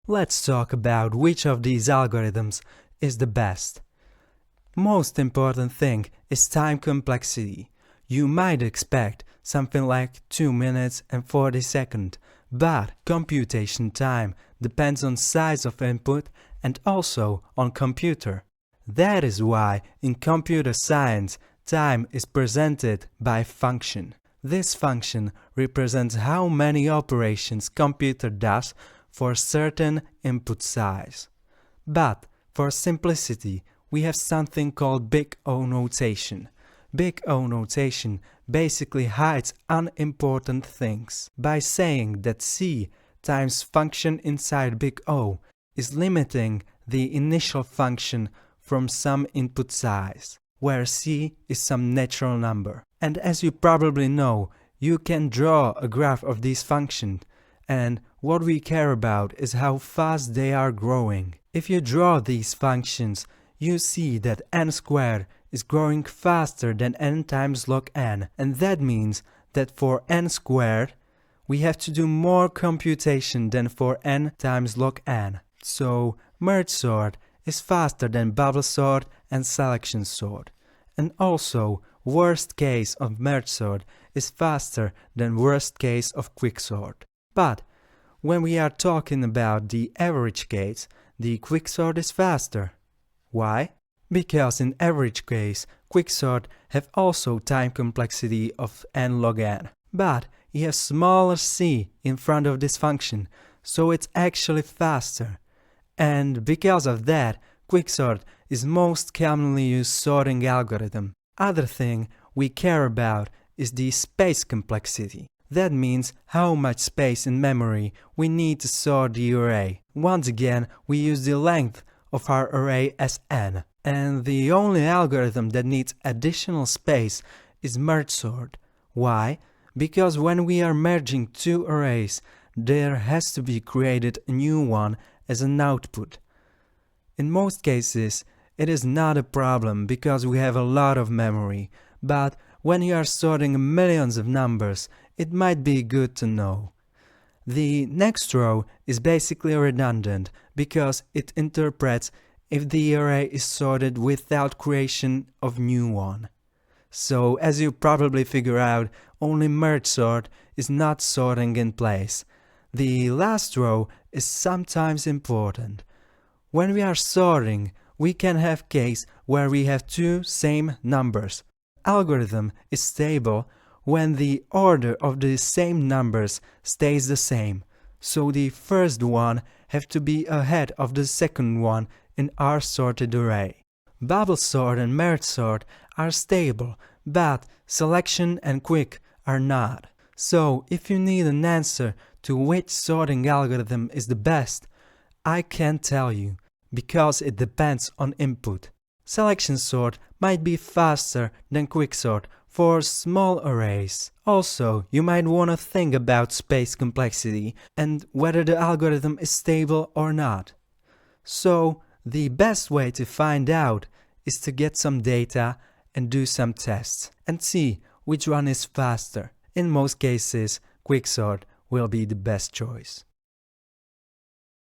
Let's talk about which of these algorithms is the best. Most important thing is time complexity. You might expect something like 2 minutes and 40 seconds, but computation time depends on size of input and also on computer. That is why in computer science, time is presented by function. This function represents how many operations computer does for certain input size. But for simplicity, we have something called big O notation. Big O notation basically hides unimportant things by saying that C times function inside big O is limiting the initial function from some input size, where C is some natural number. And as you probably know, you can draw a graph of these functions, and what we care about is how fast they are growing. If you draw these functions, you see that n squared is growing faster than n times log n, and that means that for n squared, we have to do more computation than for n times log n. So merge sort is faster than bubble sort and selection sort. And also, worst case of merge sort is faster than worst case of quicksort. But when we are talking about the average case, the quicksort is faster. Why? Because in average case, quicksort have also time complexity of n log n. But you have smaller c in front of this function, so it's actually faster. And because of that, quicksort is most commonly used sorting algorithm. Other thing we care about is the space complexity. That means how much space in memory we need to sort the array. Once again, we use the length of our array as n. And the only algorithm that needs additional space is merge sort. Why? Because when we are merging two arrays, there has to be created a new one as an output. In most cases, it is not a problem because we have a lot of memory, but when you are sorting millions of numbers, it might be good to know. The next row is basically redundant because it interprets if the array is sorted without creation of new one. So as you probably figure out, only merge sort is not sorting in place. The last row is sometimes important. When we are sorting, we can have case where we have two same numbers. Algorithm is stable when the order of the same numbers stays the same, so the first one have to be ahead of the second one in our sorted array. Bubble sort and merge sort are stable, but selection and quick are not. So if you need an answer to which sorting algorithm is the best, I can't tell you, because it depends on input. Selection sort might be faster than quicksort for small arrays. Also, you might want to think about space complexity and whether the algorithm is stable or not. So, the best way to find out is to get some data and do some tests and see which one is faster. In most cases, quicksort will be the best choice.